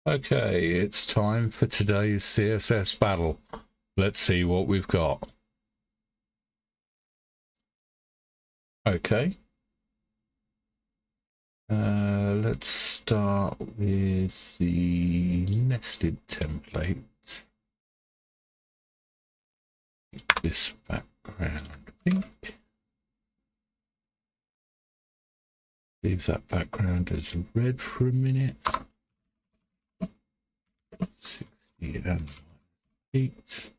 Okay, it's time for today's CSS battle. Let's see what we've got. Okay. Let's start with the nested template. This background pink. Leave that background as red for a minute. 60 and 8.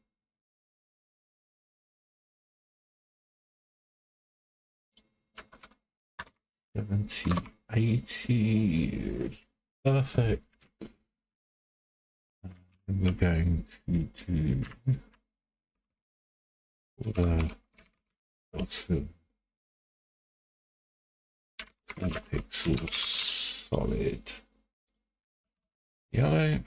$70, $80. Perfect. And we're going to do the bottom 4 pixels solid yellow.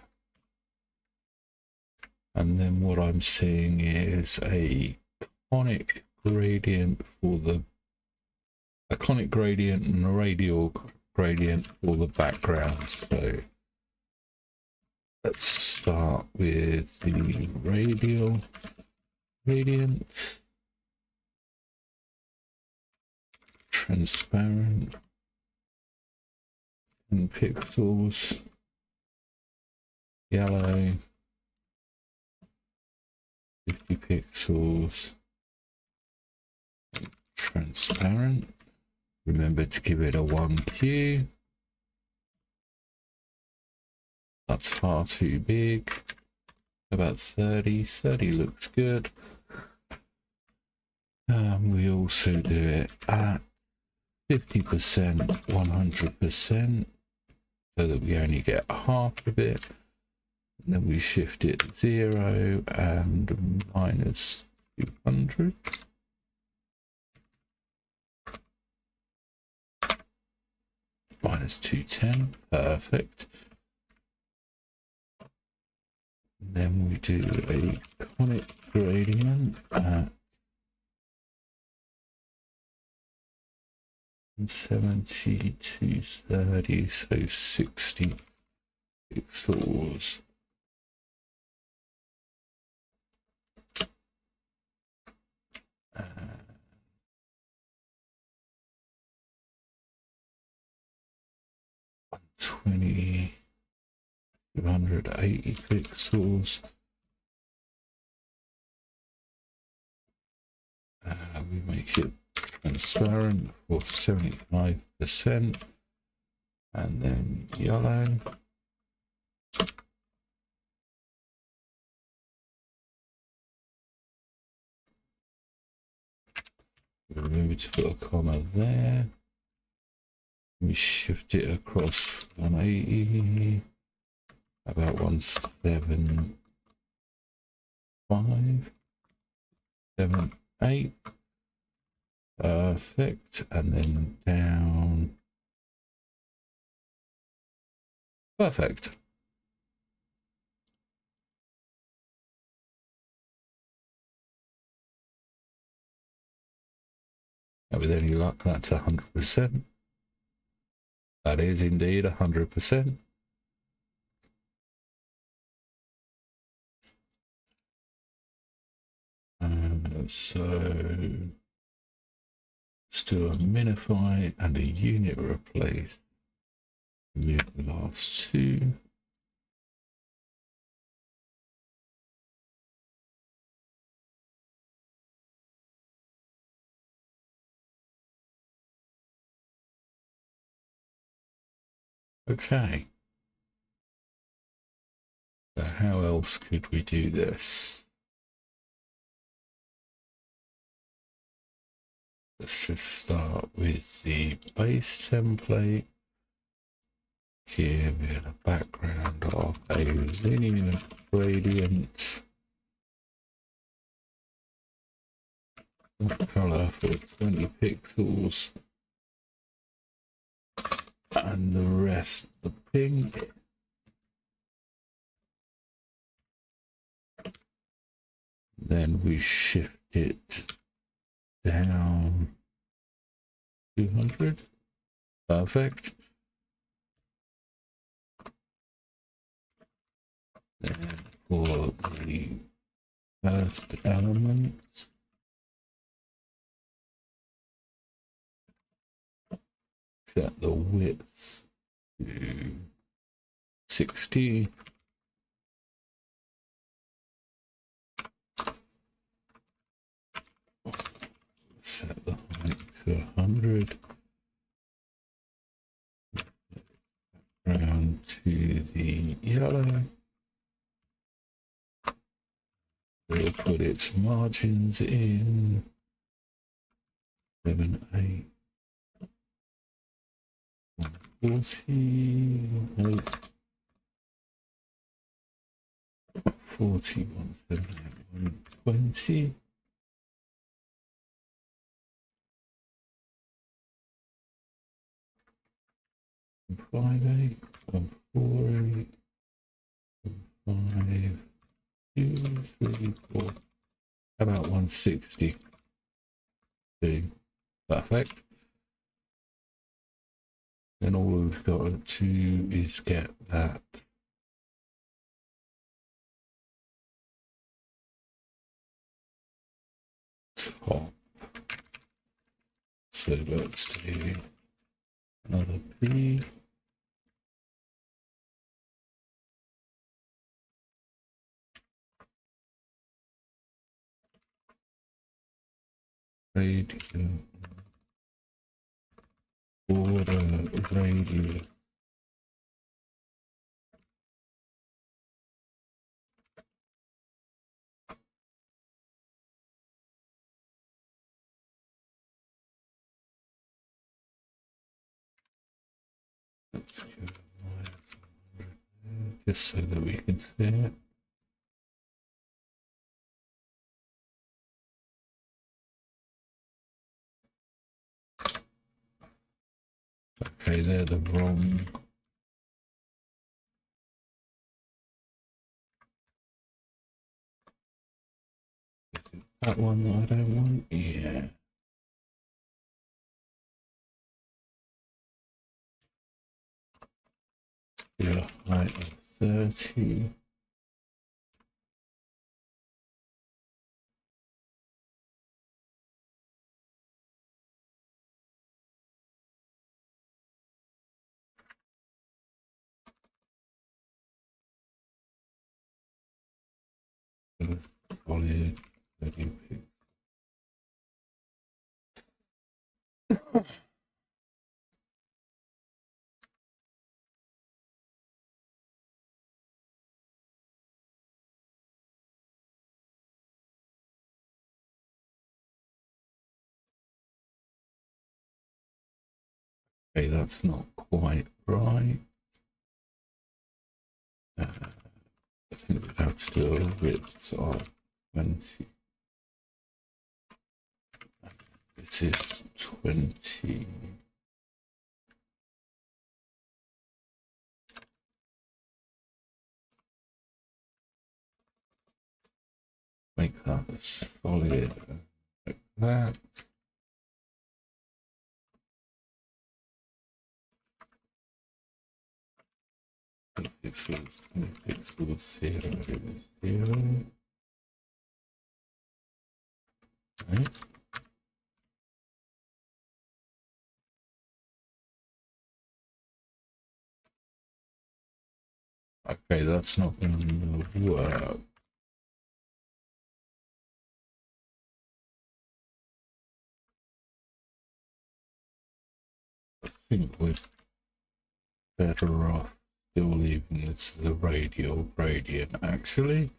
And then what I'm seeing is a conic gradient and a radial gradient for the background. So let's start with the radial gradient. Transparent 10 pixels. Yellow 50 pixels. Transparent. Remember to give it a 1Q. That's far too big. About 30. 30 looks good. We also do it at 50%, 100%, so that we only get half of it. And then we shift it 0 and minus 200. Minus 210, perfect. And then we do a conic gradient at 70 to 30, so 60 pixels. And 120, 280 pixels. We make it transparent for 75%, and then yellow. Remember to put a comma there. We shift it across 180, about 175, 78. Perfect, and then down. Perfect. And with any luck, that's 100%. That is indeed 100%. So let's do a minify and a unit replace. Remove the last two. Okay. So how else could we do this? Let's just start with the base template. Give it a background of a linear gradient. Color for 20 pixels. And the rest the pink. Then we shift it down 200. Perfect. the first element. Set the width to 60. Set the height to 100. Round to the yellow. We'll put its margins in 7, 8, 140, 40, 178, 120. Five, 8, 1, 4, 8, 5, 2, 3, 4. About 160. Perfect. Then all we've got to do is get that top. So let's do another P. Radio border radius. Let's go just so that we can see it. Okay, they're the wrong. That one that I don't want? Yeah. Yeah, height of 30. Solid 30 pixels. Okay, that's not quite right. I think we'd have to do a width of 20. This is 20. Make that solid like that. Pixels, 20 pixels, 0, 0. Right. Okay, that's not going to work. I think we're better off still leaving this as a radial gradient actually.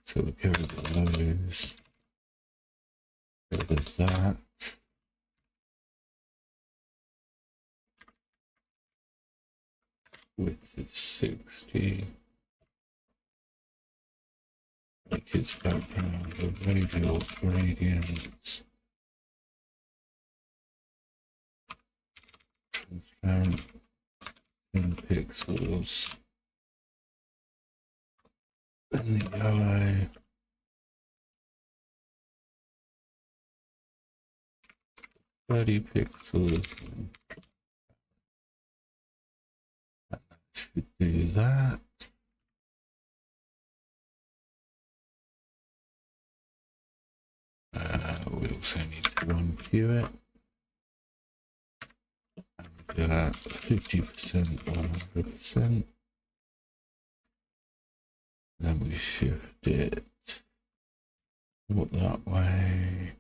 So we'll get rid of those. Get rid of that. Width is 60. Make its background the radial gradients. Transparent 10 pixels. And the yellow. 30 pixels. And that should do that. we also need to unqueue it. And we do that 50%, 100%. Then we shift it that way.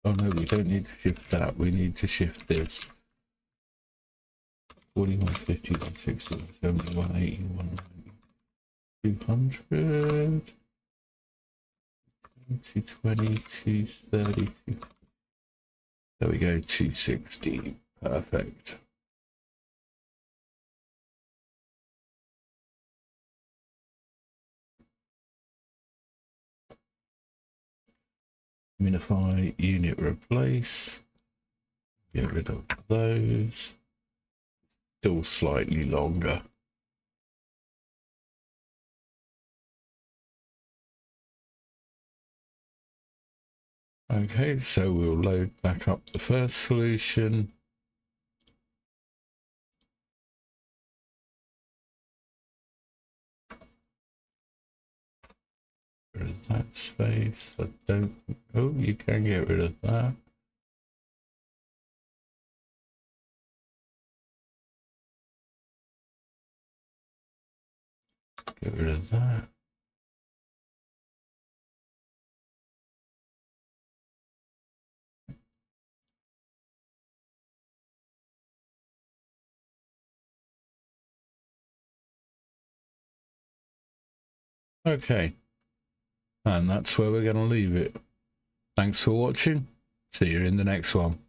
Oh no, we don't need to shift that. We need to shift this. 41, 50, 160, 170, 180, 190, 200, 220, 230. There we go, 260. Perfect. Minify, unit replace. Get rid of those. Still slightly longer. Okay, so we'll load back up the first solution. Rid of that space. I don't. Oh, you can get rid of that. Get rid of that. Okay. And that's where we're going to leave it. Thanks for watching. See you in the next one.